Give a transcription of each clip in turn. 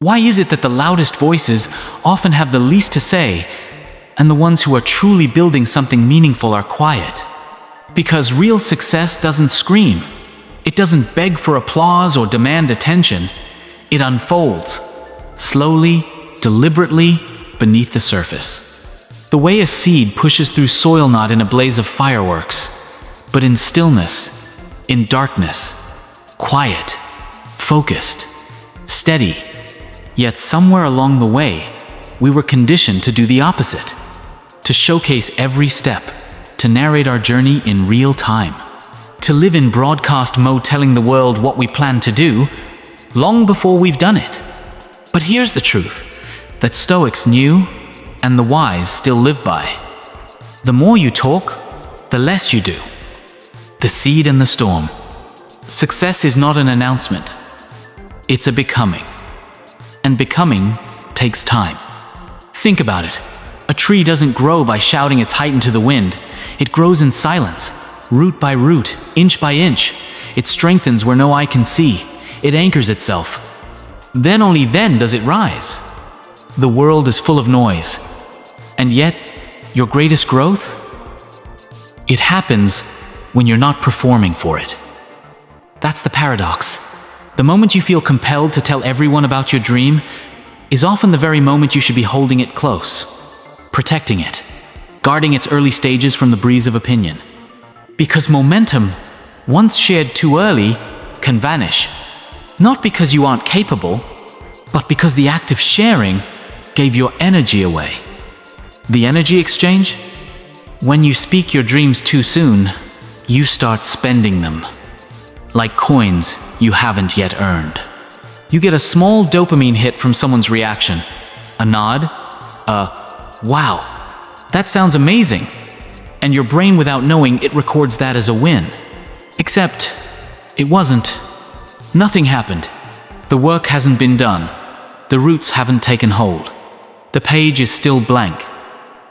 Why is it that the loudest voices often have the least to say, and the ones who are truly building something meaningful are quiet? Because real success doesn't scream. It doesn't beg for applause or demand attention. It unfolds, slowly, deliberately, beneath the surface. The way a seed pushes through soil, not in a blaze of fireworks, but in stillness, in darkness, quiet, focused, steady. Yet somewhere along the way, we were conditioned to do the opposite, to showcase every step, to narrate our journey in real time, to live in broadcast mode, telling the world what we plan to do long before we've done it. But here's the truth that Stoics knew and the wise still live by. The more you talk, the less you do. The seed and the storm. Success is not an announcement. It's a becoming. And becoming takes time. Think about it. A tree doesn't grow by shouting its height into the wind. It grows in silence, root by root, inch by inch. It strengthens where no eye can see. It anchors itself. Then, only then, does it rise. The world is full of noise. And yet, your greatest growth? It happens when you're not performing for it. That's the paradox. The moment you feel compelled to tell everyone about your dream is often the very moment you should be holding it close, protecting it, guarding its early stages from the breeze of opinion. Because momentum, once shared too early, can vanish. Not because you aren't capable, but because the act of sharing gave your energy away. The energy exchange? When you speak your dreams too soon, you start spending them. Like coins you haven't yet earned. You get a small dopamine hit from someone's reaction. A nod, wow, that sounds amazing. And your brain, without knowing, it records that as a win. Except, it wasn't. Nothing happened. The work hasn't been done. The roots haven't taken hold. The page is still blank.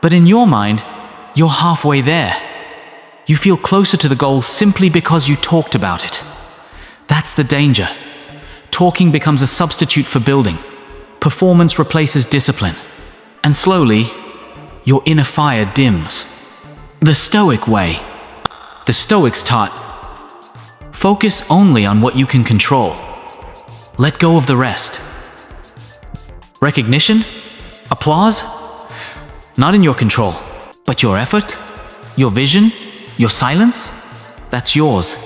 But in your mind, you're halfway there. You feel closer to the goal simply because you talked about it. That's the danger. Talking becomes a substitute for building. Performance replaces discipline. And slowly, your inner fire dims. The Stoic way. The Stoics taught, focus only on what you can control. Let go of the rest. Recognition? Applause? Not in your control, but your effort, your vision, your silence? That's yours.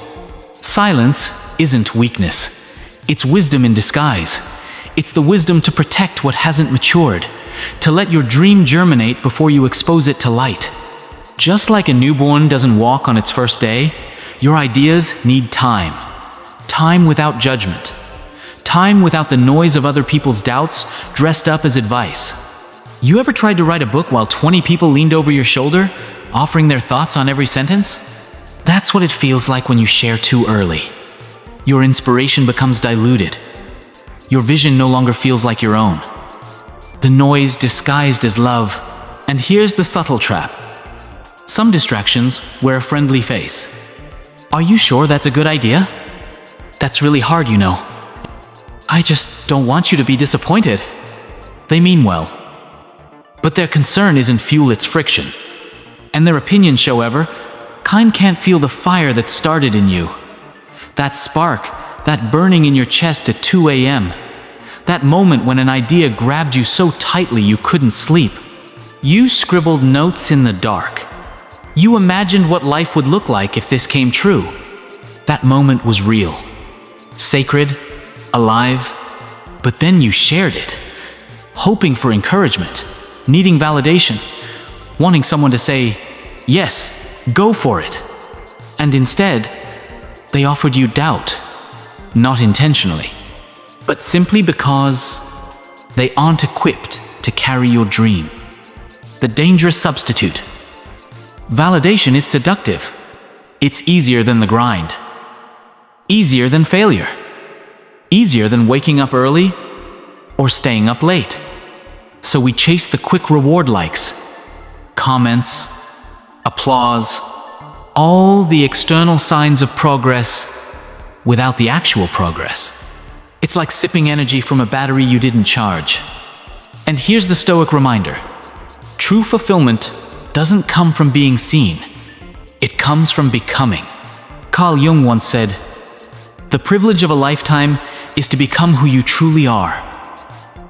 Silence isn't weakness. It's wisdom in disguise. It's the wisdom to protect what hasn't matured, to let your dream germinate before you expose it to light. Just like a newborn doesn't walk on its first day, your ideas need time. Time without judgment. Time without the noise of other people's doubts dressed up as advice. You ever tried to write a book while 20 people leaned over your shoulder, offering their thoughts on every sentence? That's what it feels like when you share too early. Your inspiration becomes diluted. Your vision no longer feels like your own. The noise disguised as love. And here's the subtle trap. Some distractions wear a friendly face. Are you sure that's a good idea? That's really hard, you know. I just don't want you to be disappointed. They mean well. But their concern isn't fuel, it's friction. And their opinions, however, kind can't feel the fire that started in you. That spark, that burning in your chest at 2 a.m. That moment when an idea grabbed you so tightly you couldn't sleep. You scribbled notes in the dark. You imagined what life would look like if this came true. That moment was real, sacred, alive. But then you shared it, hoping for encouragement, needing validation, wanting someone to say, yes, go for it. And instead, they offered you doubt, not intentionally, but simply because they aren't equipped to carry your dream. The dangerous substitute. Validation is seductive. It's easier than the grind. Easier than failure. Easier than waking up early or staying up late. So we chase the quick reward, likes, comments, applause, all the external signs of progress without the actual progress. It's like sipping energy from a battery you didn't charge. And here's the Stoic reminder. True fulfillment doesn't come from being seen. It comes from becoming. Carl Jung once said, "The privilege of a lifetime is to become who you truly are."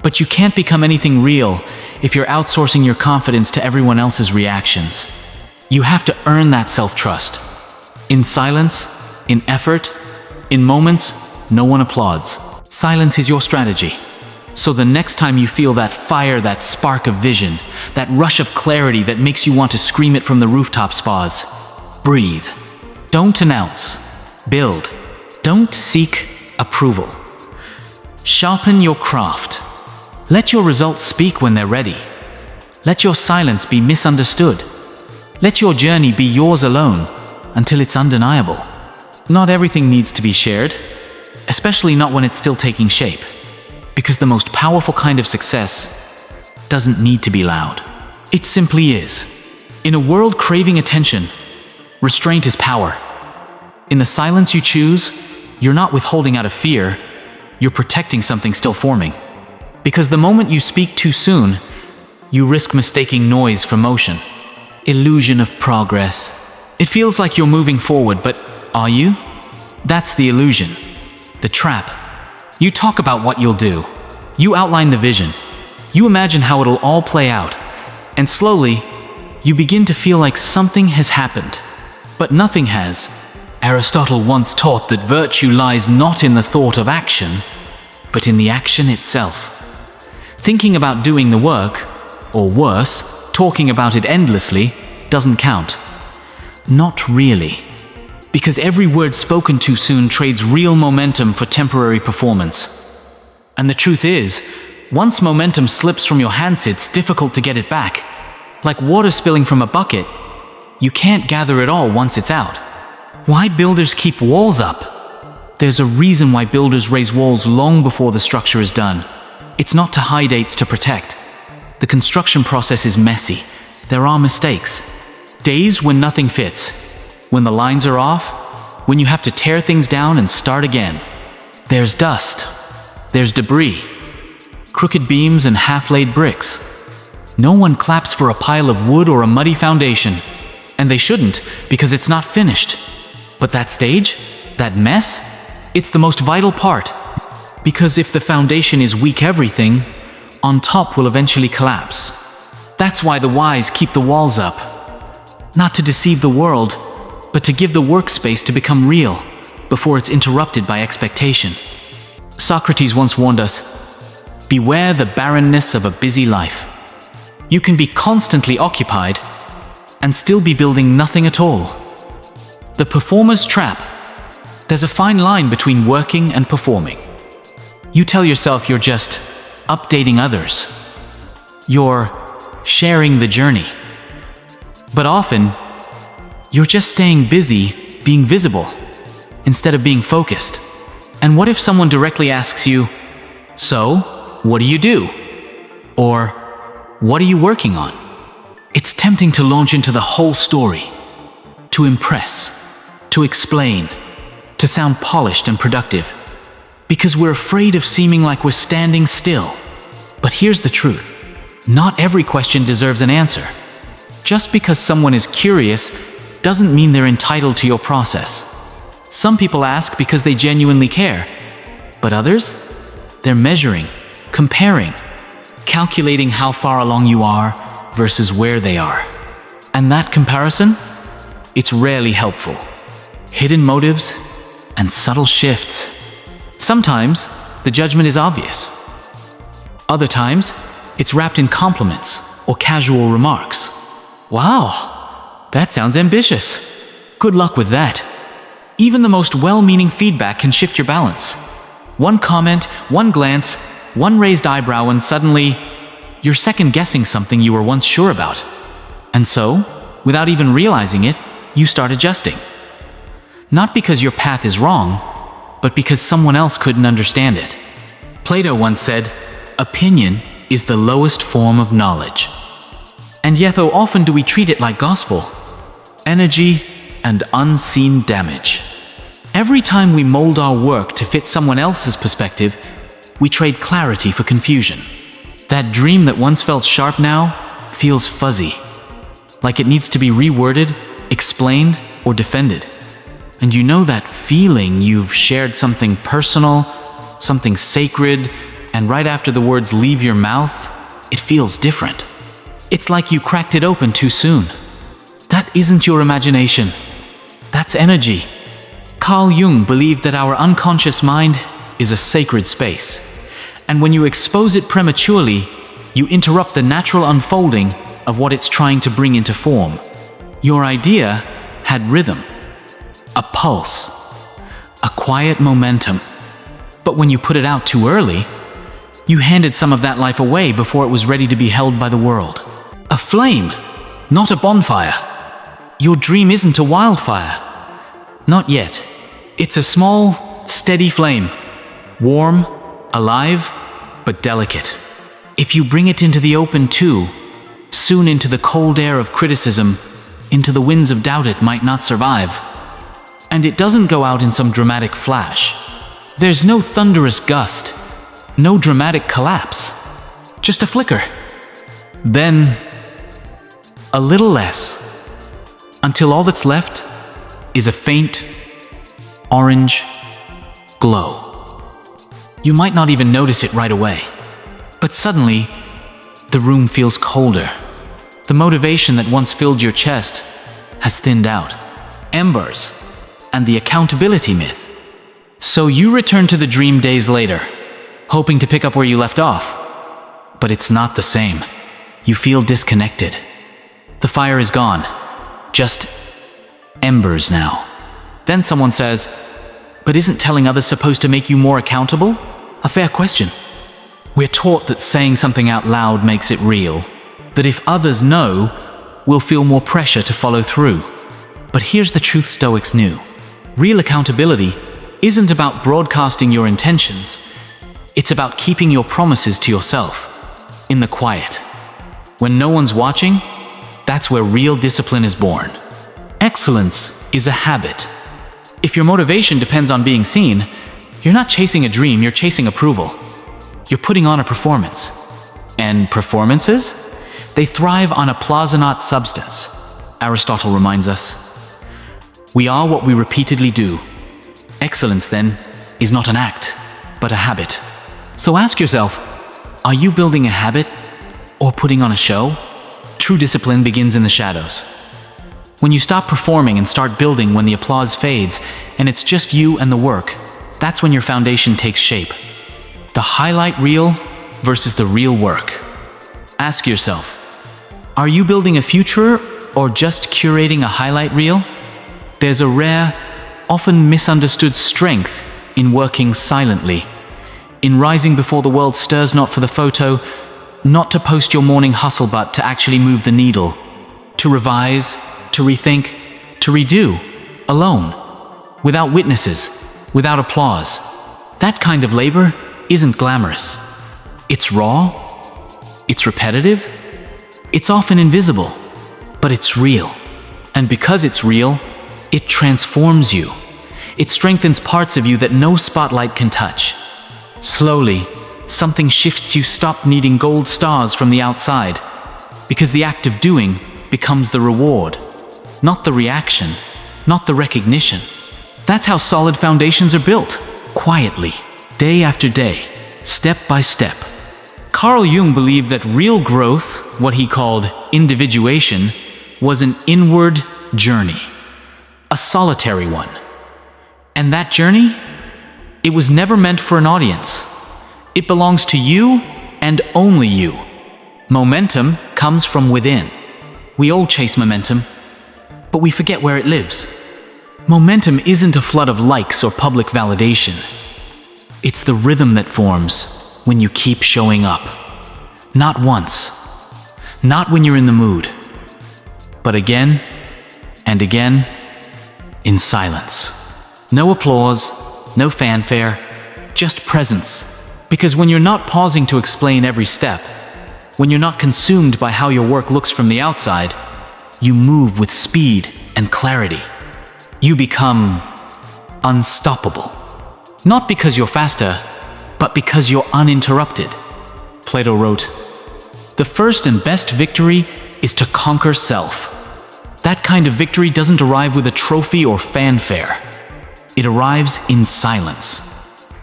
But you can't become anything real if you're outsourcing your confidence to everyone else's reactions. You have to earn that self-trust. In silence, in effort, in moments no one applauds. Silence is your strategy. So the next time you feel that fire, that spark of vision, that rush of clarity that makes you want to scream it from the rooftop spas, breathe. Don't announce. Build. Don't seek approval. Sharpen your craft. Let your results speak when they're ready. Let your silence be misunderstood. Let your journey be yours alone until it's undeniable. Not everything needs to be shared, especially not when it's still taking shape. Because the most powerful kind of success doesn't need to be loud. It simply is. In a world craving attention, restraint is power. In the silence you choose, you're not withholding out of fear, you're protecting something still forming. Because the moment you speak too soon, you risk mistaking noise for motion. Illusion of progress. It feels like you're moving forward, but are you? That's the illusion. The trap. You talk about what you'll do. You outline the vision. You imagine how it'll all play out. And slowly, you begin to feel like something has happened. But nothing has. Aristotle once taught that virtue lies not in the thought of action, but in the action itself. Thinking about doing the work, or worse, talking about it endlessly, doesn't count. Not really. Because every word spoken too soon trades real momentum for temporary performance. And the truth is, once momentum slips from your hands, it's difficult to get it back. Like water spilling from a bucket, you can't gather it all once it's out. Why builders keep walls up? There's a reason why builders raise walls long before the structure is done. It's not to hide, it's to protect. The construction process is messy. There are mistakes. Days when nothing fits. When the lines are off. When you have to tear things down and start again. There's dust. There's debris. Crooked beams and half-laid bricks. No one claps for a pile of wood or a muddy foundation. And they shouldn't, because it's not finished. But that stage, that mess, it's the most vital part. Because if the foundation is weak, everything on top will eventually collapse. That's why the wise keep the walls up. Not to deceive the world, but to give the workspace to become real before it's interrupted by expectation. Socrates once warned us, beware the barrenness of a busy life. You can be constantly occupied and still be building nothing at all. The performer's trap. There's a fine line between working and performing. You tell yourself you're just updating others. You're sharing the journey. But often, you're just staying busy, being visible, instead of being focused. And what if someone directly asks you, so, what do you do? Or, what are you working on? It's tempting to launch into the whole story, to impress, to explain, to sound polished and productive, because we're afraid of seeming like we're standing still. But here's the truth. Not every question deserves an answer. Just because someone is curious doesn't mean they're entitled to your process. Some people ask because they genuinely care, but others? They're measuring, comparing, calculating how far along you are versus where they are. And that comparison? It's rarely helpful. Hidden motives and subtle shifts. Sometimes the judgment is obvious. Other times, it's wrapped in compliments or casual remarks. Wow, that sounds ambitious. Good luck with that. Even the most well-meaning feedback can shift your balance. One comment, one glance, one raised eyebrow, and suddenly, you're second-guessing something you were once sure about. And so, without even realizing it, you start adjusting. Not because your path is wrong, but because someone else couldn't understand it. Plato once said, opinion is the lowest form of knowledge. And yet, how often do we treat it like gospel? Energy and unseen damage. Every time we mold our work to fit someone else's perspective, we trade clarity for confusion. That dream that once felt sharp now feels fuzzy, like it needs to be reworded, explained, or defended. And you know that feeling you've shared something personal, something sacred, and right after the words leave your mouth, it feels different. It's like you cracked it open too soon. That isn't your imagination. That's energy. Carl Jung believed that our unconscious mind is a sacred space. And when you expose it prematurely, you interrupt the natural unfolding of what it's trying to bring into form. Your idea had rhythm, a pulse, a quiet momentum. But when you put it out too early, you handed some of that life away before it was ready to be held by the world. A flame, not a bonfire. Your dream isn't a wildfire. Not yet. It's a small, steady flame. Warm, alive, but delicate. If you bring it into the open too, soon into the cold air of criticism, into the winds of doubt, it might not survive. And it doesn't go out in some dramatic flash. There's no thunderous gust, no dramatic collapse, just a flicker. Then, a little less, until all that's left is a faint, orange glow. You might not even notice it right away, but suddenly, the room feels colder. The motivation that once filled your chest has thinned out. Embers, and the accountability myth. So you return to the dream days later, hoping to pick up where you left off. But it's not the same. You feel disconnected. The fire is gone. Just embers now. Then someone says, "But isn't telling others supposed to make you more accountable?" A fair question. We're taught that saying something out loud makes it real, that if others know, we'll feel more pressure to follow through. But here's the truth Stoics knew. Real accountability isn't about broadcasting your intentions. It's about keeping your promises to yourself, in the quiet. When no one's watching, that's where real discipline is born. Excellence is a habit. If your motivation depends on being seen, you're not chasing a dream, you're chasing approval. You're putting on a performance. And performances? They thrive on applause, not substance. Aristotle reminds us. We are what we repeatedly do. Excellence, then, is not an act, but a habit. So ask yourself, are you building a habit or putting on a show? True discipline begins in the shadows. When you stop performing and start building, when the applause fades and it's just you and the work, that's when your foundation takes shape. The highlight reel versus the real work. Ask yourself, are you building a future or just curating a highlight reel? There's a rare, often misunderstood strength in working silently, in rising before the world stirs, not for the photo, not to post your morning hustle, but to actually move the needle, to revise, to rethink, to redo, alone, without witnesses, without applause. That kind of labor isn't glamorous. It's raw, it's repetitive, it's often invisible, but it's real. And because it's real, it transforms you. It strengthens parts of you that no spotlight can touch. Slowly, something shifts. You stop needing gold stars from the outside, because the act of doing becomes the reward, not the reaction, not the recognition. That's how solid foundations are built, quietly, day after day, step by step. Carl Jung believed that real growth, what he called individuation, was an inward journey, a solitary one. And that journey, it was never meant for an audience. It belongs to you and only you. Momentum comes from within. We all chase momentum, but we forget where it lives. Momentum isn't a flood of likes or public validation. It's the rhythm that forms when you keep showing up. Not once, not when you're in the mood, but again and again in silence. No applause, no fanfare, just presence. Because when you're not pausing to explain every step, when you're not consumed by how your work looks from the outside, you move with speed and clarity. You become unstoppable. Not because you're faster, but because you're uninterrupted. Plato wrote, "The first and best victory is to conquer self." That kind of victory doesn't arrive with a trophy or fanfare. It arrives in silence,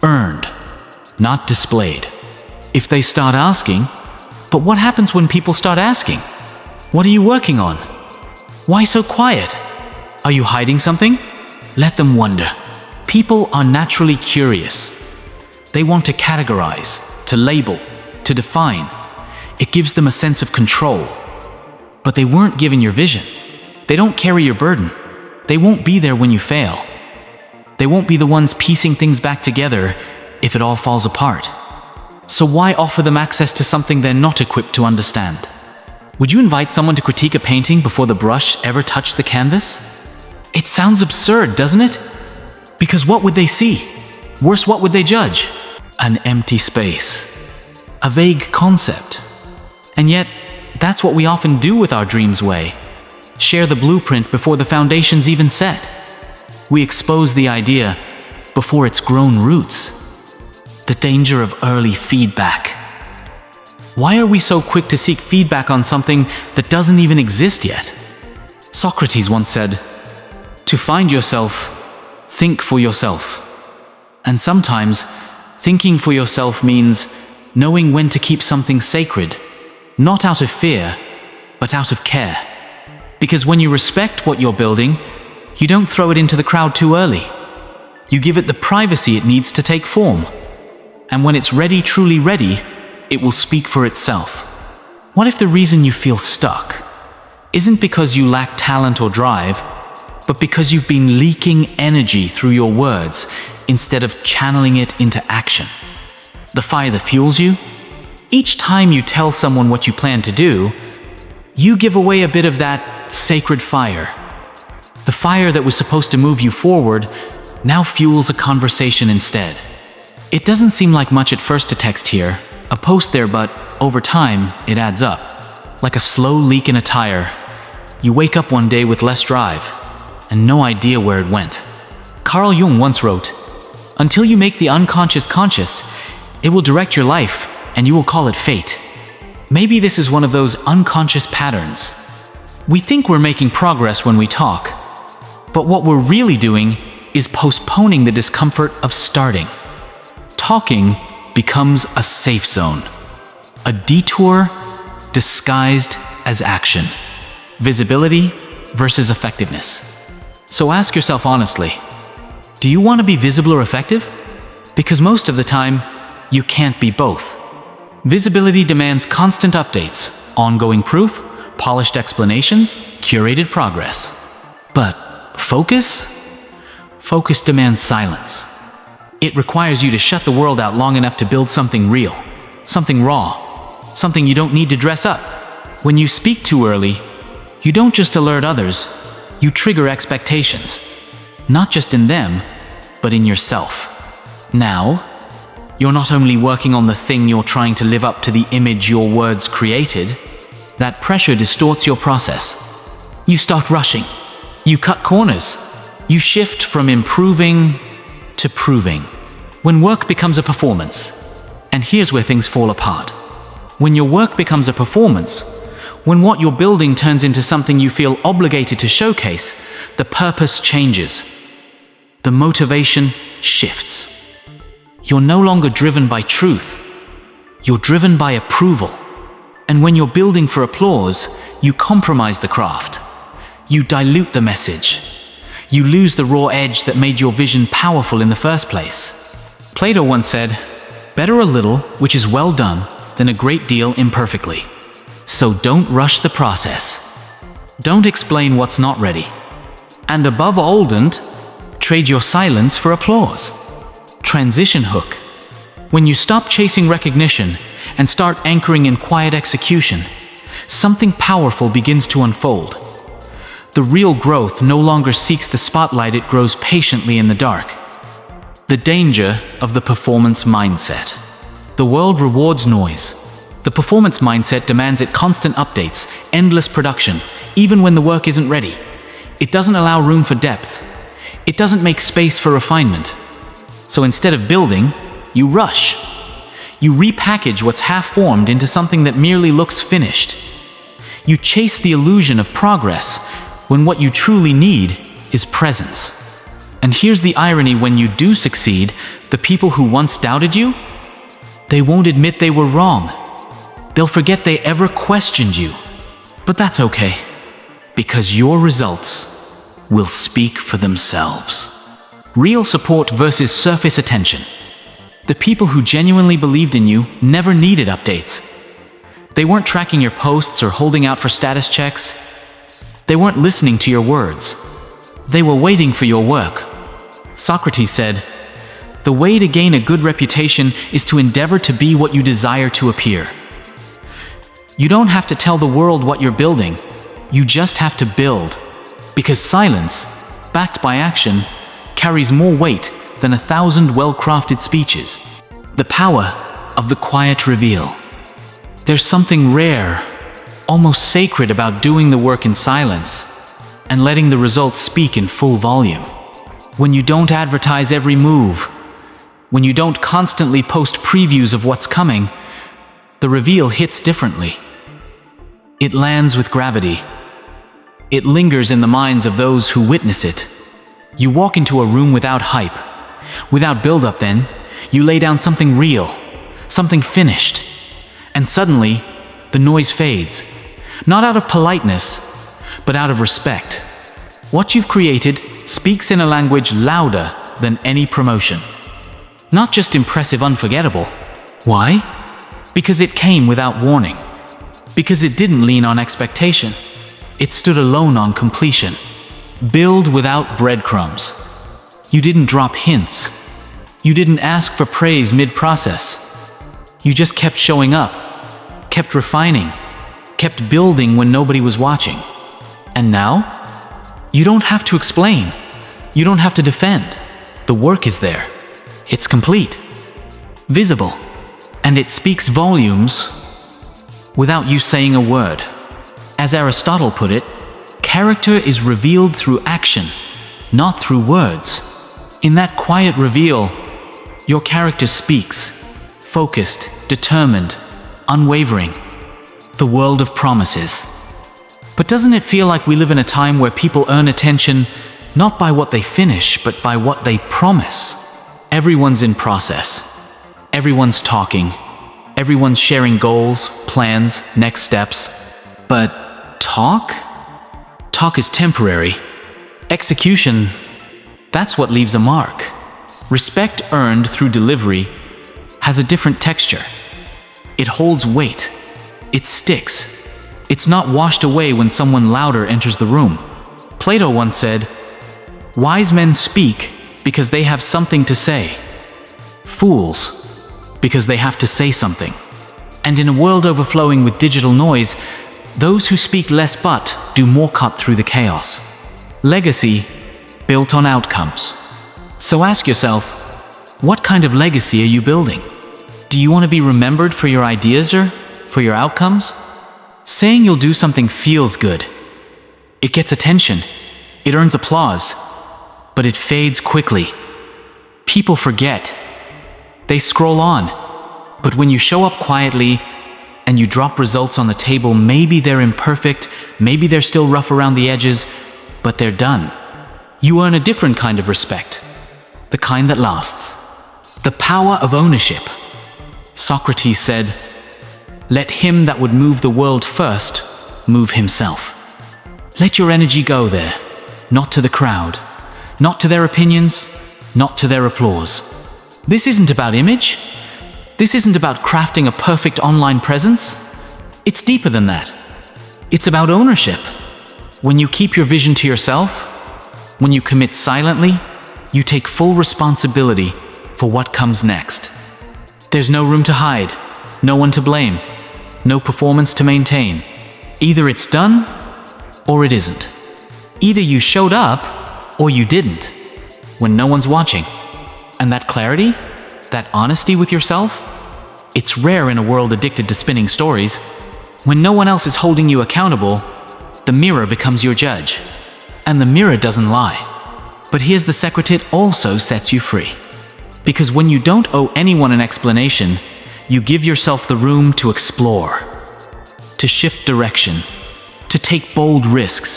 earned, not displayed. If they start asking, "But what happens when people start asking? What are you working on? Why so quiet? Are you hiding something?" Let them wonder. People are naturally curious. They want to categorize, to label, to define. It gives them a sense of control. But they weren't given your vision. They don't carry your burden. They won't be there when you fail. They won't be the ones piecing things back together if it all falls apart. So why offer them access to something they're not equipped to understand? Would you invite someone to critique a painting before the brush ever touched the canvas? It sounds absurd, doesn't it? Because what would they see? Worse, what would they judge? An empty space. A vague concept. And yet, that's what we often do with our dreams' way. Share the blueprint before the foundation's even set. We expose the idea before it's grown roots. The danger of early feedback. Why are we so quick to seek feedback on something that doesn't even exist yet? Socrates once said, "To find yourself, think for yourself." And sometimes, thinking for yourself means knowing when to keep something sacred, not out of fear, but out of care. Because when you respect what you're building, you don't throw it into the crowd too early. You give it the privacy it needs to take form. And when it's ready, truly ready, it will speak for itself. What if the reason you feel stuck isn't because you lack talent or drive, but because you've been leaking energy through your words instead of channeling it into action? The fire that fuels you? Each time you tell someone what you plan to do, you give away a bit of that sacred fire. The fire that was supposed to move you forward now fuels a conversation instead. It doesn't seem like much at first to text here, a post there, but over time, it adds up. Like a slow leak in a tire. You wake up one day with less drive, and no idea where it went. Carl Jung once wrote, "Until you make the unconscious conscious, it will direct your life, and you will call it fate." Maybe this is one of those unconscious patterns. We think we're making progress when we talk, but what we're really doing is postponing the discomfort of starting. Talking becomes a safe zone, a detour disguised as action. Visibility versus effectiveness. So ask yourself honestly, do you want to be visible or effective? Because most of the time, you can't be both. Visibility demands constant updates, ongoing proof, polished explanations, curated progress. But focus? Focus demands silence. It requires you to shut the world out long enough to build something real, something raw, something you don't need to dress up. When you speak too early, you don't just alert others, you trigger expectations. Not just in them, but in yourself. Now, you're not only working on the thing you're trying to live up to the image your words created, that pressure distorts your process. You start rushing. You cut corners. You shift from improving to proving. When work becomes a performance, and here's where things fall apart. When your work becomes a performance, when what you're building turns into something you feel obligated to showcase, the purpose changes. The motivation shifts. You're no longer driven by truth. You're driven by approval. And when you're building for applause, you compromise the craft. You dilute the message. You lose the raw edge that made your vision powerful in the first place. Plato once said, "Better a little, which is well done, than a great deal imperfectly." So don't rush the process. Don't explain what's not ready. And above all, don't trade your silence for applause. Transition hook. When you stop chasing recognition and start anchoring in quiet execution, something powerful begins to unfold. The real growth no longer seeks the spotlight, it grows patiently in the dark. The danger of the performance mindset. The world rewards noise. The performance mindset demands it constant updates, endless production, even when the work isn't ready. It doesn't allow room for depth. It doesn't make space for refinement. So instead of building, you rush. You repackage what's half-formed into something that merely looks finished. You chase the illusion of progress when what you truly need is presence. And here's the irony: when you do succeed, the people who once doubted you, they won't admit they were wrong. They'll forget they ever questioned you. But that's okay, because your results will speak for themselves. Real support versus surface attention. The people who genuinely believed in you never needed updates. They weren't tracking your posts or holding out for status checks. They weren't listening to your words. They were waiting for your work. Socrates said, "The way to gain a good reputation is to endeavor to be what you desire to appear." You don't have to tell the world what you're building. You just have to build. Because silence, backed by action, carries more weight than 1,000 well-crafted speeches. The power of the quiet reveal. There's something rare, almost sacred about doing the work in silence and letting the results speak in full volume. When you don't advertise every move, when you don't constantly post previews of what's coming, the reveal hits differently. It lands with gravity. It lingers in the minds of those who witness it. You walk into a room without hype, without build-up. Then you lay down something real, something finished, and suddenly the noise fades, not out of politeness, but out of respect. What you've created speaks in a language louder than any promotion. Not just impressive, unforgettable. Why? Because it came without warning. Because it didn't lean on expectation. It stood alone on completion. Build without breadcrumbs. You didn't drop hints. You didn't ask for praise mid-process. You just kept showing up, kept refining, kept building when nobody was watching. And now? You don't have to explain. You don't have to defend. The work is there. It's complete, visible, and it speaks volumes without you saying a word. As Aristotle put it, character is revealed through action, not through words. In that quiet reveal, your character speaks, focused, determined, unwavering. The world of promises. But doesn't it feel like we live in a time where people earn attention not by what they finish, but by what they promise? Everyone's in process. Everyone's talking. Everyone's sharing goals, plans, next steps. But talk? Talk is temporary. Execution, that's what leaves a mark. Respect earned through delivery has a different texture. It holds weight. It sticks. It's not washed away when someone louder enters the room. Plato once said, "Wise men speak because they have something to say. Fools, because they have to say something." And in a world overflowing with digital noise, those who speak less but do more cut through the chaos. Legacy built on outcomes. So ask yourself, what kind of legacy are you building? Do you want to be remembered for your ideas or for your outcomes? Saying you'll do something feels good. It gets attention. It earns applause. But it fades quickly. People forget. They scroll on. But when you show up quietly and you drop results on the table, maybe they're imperfect, maybe they're still rough around the edges, but they're done. You earn a different kind of respect. The kind that lasts. The power of ownership. Socrates said, "Let him that would move the world first move himself." Let your energy go there, not to the crowd, not to their opinions, not to their applause. This isn't about image. This isn't about crafting a perfect online presence. It's deeper than that. It's about ownership. When you keep your vision to yourself, when you commit silently, you take full responsibility for what comes next. There's no room to hide, no one to blame, no performance to maintain. Either it's done, or it isn't. Either you showed up, or you didn't, when no one's watching. And that clarity, that honesty with yourself, it's rare in a world addicted to spinning stories. When no one else is holding you accountable, the mirror becomes your judge. And the mirror doesn't lie. But here's the secret: it also sets you free. Because when you don't owe anyone an explanation, you give yourself the room to explore, to shift direction, to take bold risks,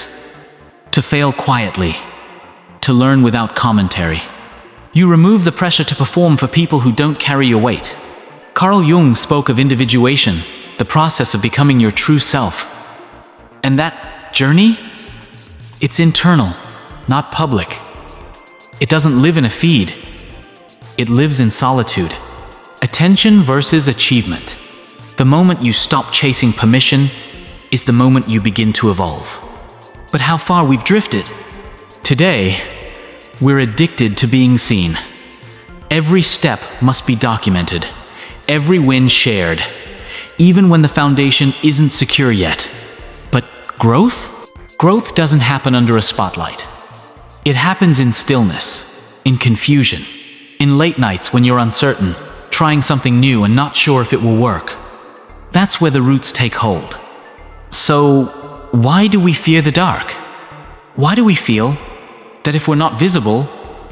to fail quietly, to learn without commentary. You remove the pressure to perform for people who don't carry your weight. Carl Jung spoke of individuation, the process of becoming your true self. And that journey? It's internal, not public. It doesn't live in a feed. It lives in solitude. Attention versus achievement. The moment you stop chasing permission is the moment you begin to evolve. But how far we've drifted. Today, we're addicted to being seen. Every step must be documented. Every win shared. Even when the foundation isn't secure yet. But growth? Growth doesn't happen under a spotlight. It happens in stillness, in confusion, in late nights when you're uncertain, trying something new and not sure if it will work. That's where the roots take hold. So, why do we fear the dark? Why do we feel that if we're not visible,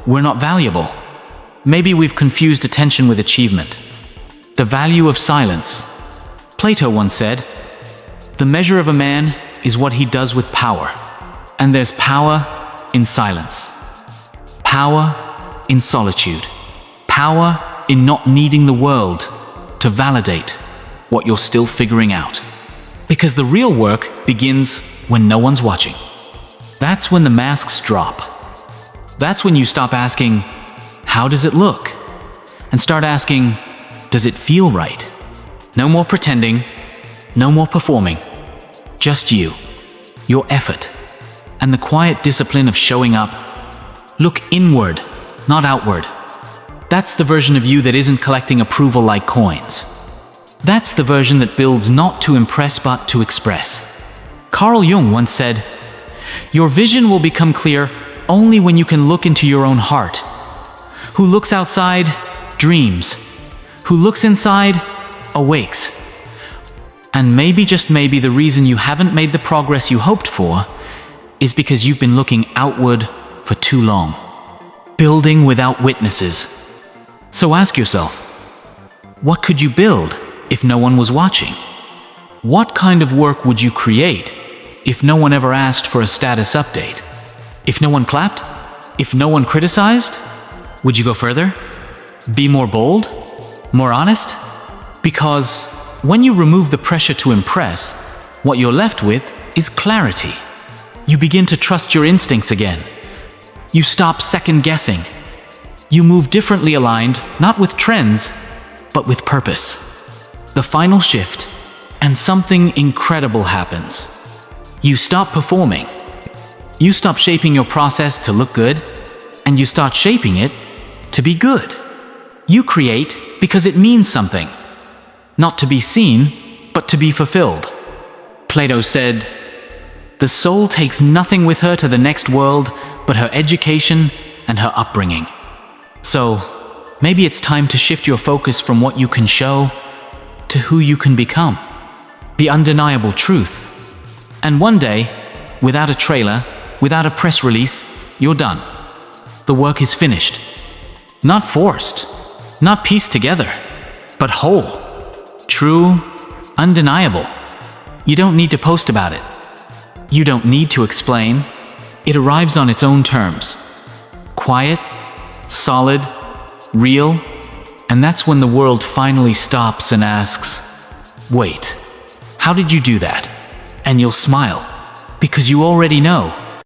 we're not valuable? Maybe we've confused attention with achievement. The value of silence. Plato once said, "The measure of a man is what he does with power." And there's power in silence. Power in solitude. Power in not needing the world to validate what you're still figuring out. Because the real work begins when no one's watching. That's when the masks drop. That's when you stop asking, "How does it look?" and start asking, "Does it feel right?" No more pretending, no more performing. Just you, your effort, and the quiet discipline of showing up. Look inward, not outward. That's the version of you that isn't collecting approval like coins. That's the version that builds not to impress but to express. Carl Jung once said, "Your vision will become clear only when you can look into your own heart. Who looks outside, dreams. Who looks inside, awakes." And maybe, just maybe, the reason you haven't made the progress you hoped for is because you've been looking outward for too long. Building without witnesses. So ask yourself, what could you build if no one was watching? What kind of work would you create if no one ever asked for a status update? If no one clapped? If no one criticized? Would you go further? Be more bold? More honest? Because when you remove the pressure to impress, what you're left with is clarity. You begin to trust your instincts again. You stop second-guessing. You move differently aligned, not with trends, but with purpose. The final shift, and something incredible happens. You stop performing. You stop shaping your process to look good, and you start shaping it to be good. You create because it means something. Not to be seen, but to be fulfilled. Plato said, "The soul takes nothing with her to the next world but her education and her upbringing." So, maybe it's time to shift your focus from what you can show to who you can become. The undeniable truth. And one day, without a trailer, without a press release, you're done. The work is finished. Not forced, not pieced together, but whole. True, undeniable. You don't need to post about it. You don't need to explain. It arrives on its own terms. Quiet, solid, real, and that's when the world finally stops and asks, "Wait, how did you do that?" And you'll smile, because you already know.